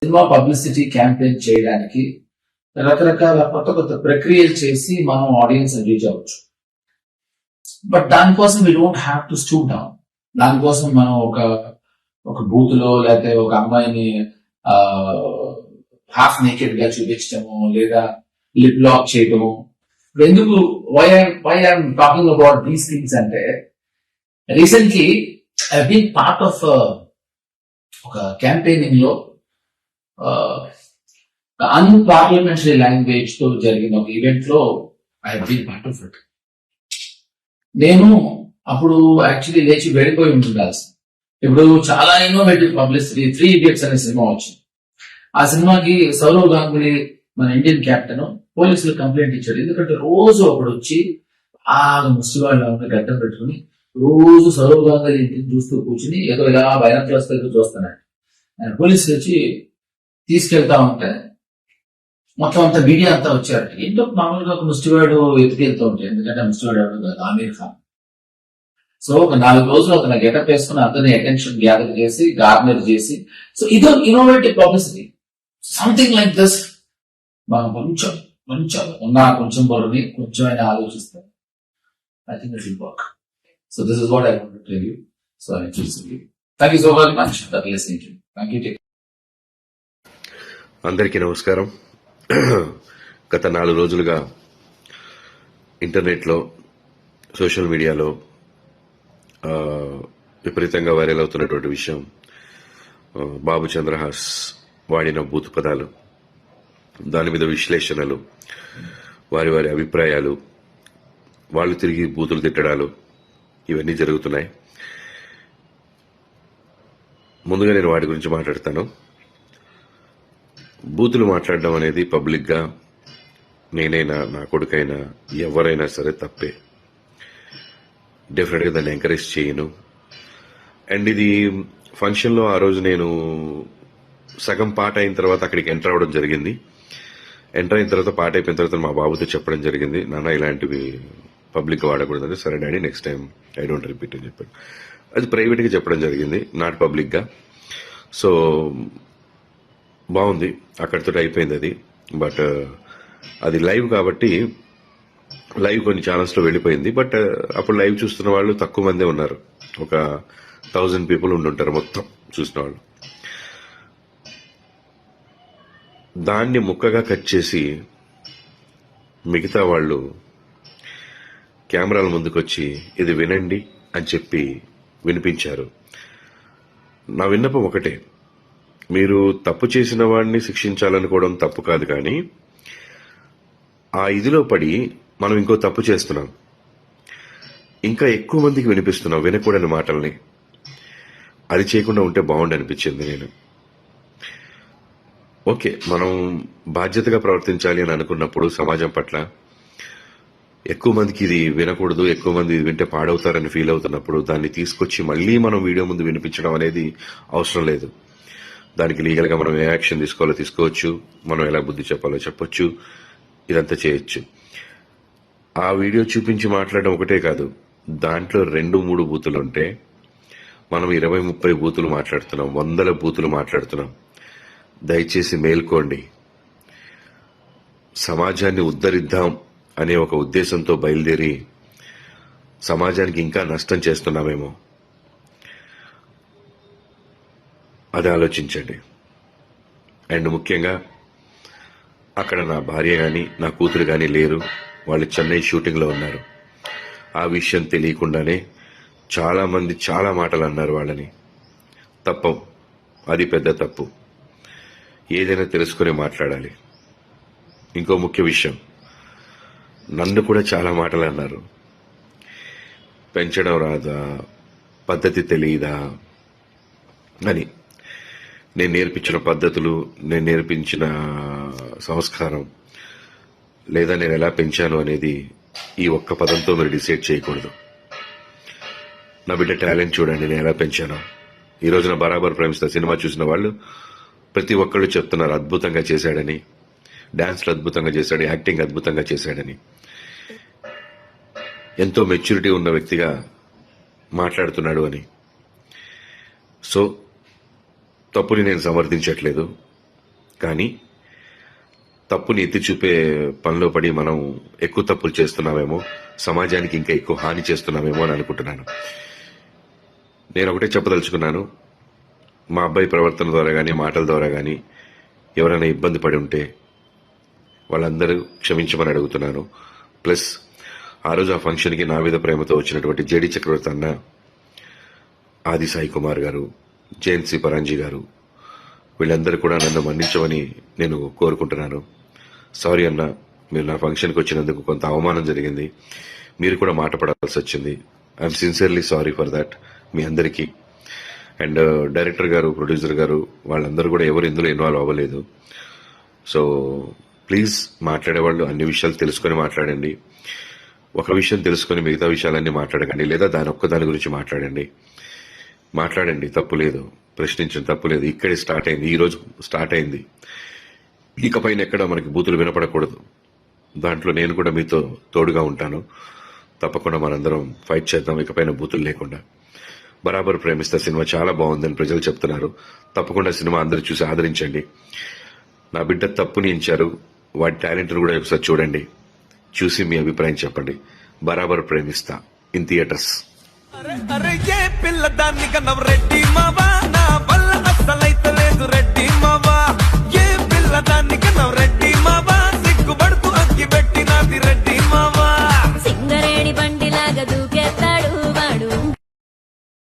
Cinema publicity campaign చేయడానికి రకరకాల కొత్త కొత్త ప్రక్రియలు చేసి మనం ఆడియన్స్ రీచ్ అవ్వచ్చు. బట్ దానికోసం we don't have to stoop down. దానికోసం మనం ఒక బూత్ లో లేకపోతే ఒక అమ్మాయిని హాఫ్ నేకెడ్ గా చూపించడము లేదా లిప్ లాక్ చేయటము. ఎందుకు why I'm talking about these things అంటే, recently I been part of ఒక క్యాంపెయినింగ్ లో అన్పార్లమెంటరీ లాంగ్వేజ్ తో జరిగిన ఒక ఈవెంట్ లో I been part of it. నేను అప్పుడు యాక్చువల్లీ లేచి వెళ్ళిపోయి ఉండాల్సి. ఇప్పుడు చాలా ఇన్నోవేటివ్ పబ్లిసిటీ 3 Idiots అనే సినిమా వచ్చింది. ఆ సినిమాకి సౌరవ్ గంగూలీ మన ఇండియన్ కెప్టెన్ పోలీసులు కంప్లైంట్ ఇచ్చాడు. ఎందుకంటే రోజు ఒకడు వచ్చి ముస్లివాళ్ళ గడ్డం పెట్టుకుని రోజు సౌరవ్ గంగూలీ ఇంటిని చూస్తూ కూర్చుని ఏదో ఇలా బైనాక్యులర్స్ దగ్గర చూస్తున్నాడు. ఆయన పోలీసులు వచ్చి తీసుకెళ్తా ఉంటే మొత్తం అంతా మీడియా అంతా వచ్చారు. ఏంటో మామూలుగా ఒక ముస్లివాడు ఎత్తుకెళ్తూ ఉంటాయి, ఎందుకంటే ముస్లివాడు ఎవరు కాదు, ఆమీర్ ఖాన్. సో ఒక 4 రోజులు అతను గెటప్ వేసుకుని అందరినీ అటెన్షన్ గ్యాదర్ చేసి గార్నర్ చేసి, సో ఇదో innovative publicity. Something like this మనం కొంచెం కొంచెం బరువుని కొంచెం అయినా ఆలోచిస్తాం. I think it will work. So this is what I want to tell you. So I thank you so very much for listening to me. Thank you. అందరికీ నమస్కారం. గత 4 రోజులుగా ఇంటర్నెట్లో, సోషల్ మీడియాలో విపరీతంగా వైరల్ అవుతున్నటువంటి విషయం బాబు చంద్రహాస్ వాడిన బూతు పదాలు, దాని మీద విశ్లేషణలు, వారి వారి అభిప్రాయాలు, వాళ్ళు తిరిగి బూతులు తిట్టడాలు, ఇవన్నీ జరుగుతున్నాయి. ముందుగా నేను వాటి గురించి మాట్లాడతాను. బూతులు మాట్లాడడం అనేది పబ్లిక్గా నేనైనా నా కొడుకైనా ఎవరైనా సరే తప్పే. డెఫినెట్గా దాన్ని ఎంకరేజ్ చేయను. అండ్ ఇది ఫంక్షన్లో ఆ రోజు నేను సగం పాట అయిన తర్వాత అక్కడికి ఎంటర్ అవ్వడం జరిగింది. ఎంటర్ అయిన తర్వాత పాట అయిపోయిన తర్వాత మా బాబుతో చెప్పడం జరిగింది, నాన్న ఇలాంటివి పబ్లిక్గా వాడకూడదంటే, సరే daddy next time I don't repeat అని చెప్పాను. అది ప్రైవేట్గా చెప్పడం జరిగింది, నాట్ పబ్లిక్గా. సో బాగుంది, అక్కడితో అయిపోయింది అది. బట్ అది లైవ్ కాబట్టి లైవ్ కొన్ని ఛానల్స్లో వెళ్ళిపోయింది. బట్ అప్పుడు లైవ్ చూస్తున్న వాళ్ళు తక్కువ మందే ఉన్నారు, ఒక 1000 పీపుల్ ఉండుంటారు మొత్తం చూసిన వాళ్ళు. దాన్ని ముక్కగా కట్ చేసి మిగతా వాళ్ళు కెమెరాల ముందుకొచ్చి ఇది వినండి అని చెప్పి వినిపించారు. నా విన్నపం ఒకటే, మీరు తప్పు చేసిన వాడిని శిక్షించాలనుకోవడం తప్పు కాదు, కానీ ఆ ఇదిలో పడి మనం ఇంకో తప్పు చేస్తున్నాం, ఇంకా ఎక్కువ మందికి వినిపిస్తున్నాం వినకూడని మాటల్ని. అది చేయకుండా ఉంటే బాగుండి అనిపించింది. నేను ఓకే, మనం బాధ్యతగా ప్రవర్తించాలి అని అనుకున్నప్పుడు సమాజం పట్ల ఎక్కువ మందికి ఇది వినకూడదు, ఎక్కువ మంది ఇది వింటే పాడవుతారని ఫీల్ అవుతున్నప్పుడు దాన్ని తీసుకొచ్చి మళ్ళీ మనం వీడియో ముందు వినిపించడం అనేది అవసరం లేదు. దానికి లీగల్గా మనం ఏ యాక్షన్ తీసుకోవాలో తీసుకోవచ్చు, మనం ఎలా బుద్ధి చెప్పాలో చెప్పొచ్చు, ఇదంతా చేయొచ్చు. ఆ వీడియో చూపించి మాట్లాడడం ఒకటే కాదు, దాంట్లో 2-3 బూతులు ఉంటే మనం 20-30 బూతులు మాట్లాడుతున్నాం, 100 బూతులు మాట్లాడుతున్నాం. దయచేసి మేల్కోండి. సమాజాన్ని ఉద్ధరిద్దాం అనే ఒక ఉద్దేశంతో బయలుదేరి సమాజానికి ఇంకా నష్టం చేస్తున్నామేమో, అది ఆలోచించండి. అండ్ ముఖ్యంగా అక్కడ నా భార్య కానీ నా కూతురు కానీ లేరు, వాళ్ళు చెన్నై షూటింగ్లో ఉన్నారు. ఆ విషయం తెలియకుండానే చాలామంది చాలా మాటలు అన్నారు వాళ్ళని. తప్పు, అది పెద్ద తప్పు. ఏదైనా తెలుసుకుని మాట్లాడాలి. ఇంకో ముఖ్య విషయం, నన్ను కూడా చాలా మాటలు అన్నారు. పెంచడం రాదా, పద్ధతి తెలియదా అని. నేను నేర్పించిన పద్ధతులు, నేను నేర్పించిన సంస్కారం, లేదా నేను ఎలా పెంచాను అనేది ఈ ఒక్క పదంతో మీరు డిసైడ్ చేయకూడదు. నా బిడ్డ టాలెంట్ చూడండి, నేను ఎలా పెంచాను. ఈ రోజున బరాబర్ ప్రేమిస్తా సినిమా చూసిన వాళ్ళు ప్రతి ఒక్కళ్ళు చెప్తున్నారు అద్భుతంగా చేశాడని, డాన్స్లు అద్భుతంగా చేశాడు, యాక్టింగ్ అద్భుతంగా చేశాడని. ఎంతో మెచ్యూరిటీ ఉన్న వ్యక్తిగా మాట్లాడుతున్నాడు అని. సో తప్పుని నేను సమర్థించట్లేదు, కానీ తప్పుని ఎత్తి చూపే పనిలో పడి మనం ఎక్కువ తప్పులు చేస్తున్నామేమో, సమాజానికి ఇంకా ఎక్కువ హాని చేస్తున్నామేమో అని అనుకుంటున్నాను. నేను ఒకటే చెప్పదలుచుకున్నాను, మా అబ్బాయి ప్రవర్తన ద్వారా కానీ మాటల ద్వారా కానీ ఎవరైనా ఇబ్బంది పడి ఉంటే వాళ్ళందరూ క్షమించమని అడుగుతున్నాను. ప్లస్ ఆ రోజు ఆ ఫంక్షన్కి నా మీద ప్రేమతో వచ్చినటువంటి జేడి చక్రవర్తి అన్న, ఆది సాయి కుమార్ గారు, జయంత్ సి పరాంజీ గారు, వీళ్ళందరూ కూడా నన్ను మన్నించమని నేను కోరుకుంటున్నాను. సారీ అన్న, మీరు నా ఫంక్షన్కి వచ్చినందుకు కొంత అవమానం జరిగింది, మీరు కూడా మాట పడాల్సి వచ్చింది. I'm sincerely sorry for that మీ అందరికీ. అండ్ డైరెక్టర్ గారు, ప్రొడ్యూసర్ గారు, వాళ్ళందరూ కూడా ఎవరు ఇందులో ఇన్వాల్వ్ అవ్వలేదు. సో ప్లీజ్ మాట్లాడేవాళ్ళు అన్ని విషయాలు తెలుసుకొని మాట్లాడండి. ఒక విషయం తెలుసుకొని మిగతా విషయాలన్నీ మాట్లాడకండి, లేదా దాని గురించి మాట్లాడండి, తప్పు లేదు, ప్రశ్నించిన తప్పు లేదు. ఇక్కడే స్టార్ట్ అయింది, ఈ రోజు స్టార్ట్ అయింది. ఇకపైన ఎక్కడ మనకి బూతులు వినపడకూడదు. దాంట్లో నేను కూడా మీతో తోడుగా ఉంటాను. తప్పకుండా మనందరం ఫైట్ చేద్దాం, ఇకపైన బూతులు లేకుండా. బరాబర్ ప్రేమిస్తా సినిమా చాలా బాగుందని ప్రజలు చెప్తున్నారు. తప్పకుండా సినిమా అందరూ చూసి ఆదరించండి. నా బిడ్డ తప్పుని ఎంచారు, వాడి టాలెంట్ కూడా ఒకసారి చూడండి, చూసి మీ అభిప్రాయం చెప్పండి. బరాబర్ ప్రేమిస్తా ఇన్ థియేటర్స్. అరే అరే ఏ పిల్ల దాన్ని కన్నవ రెడ్డి మావా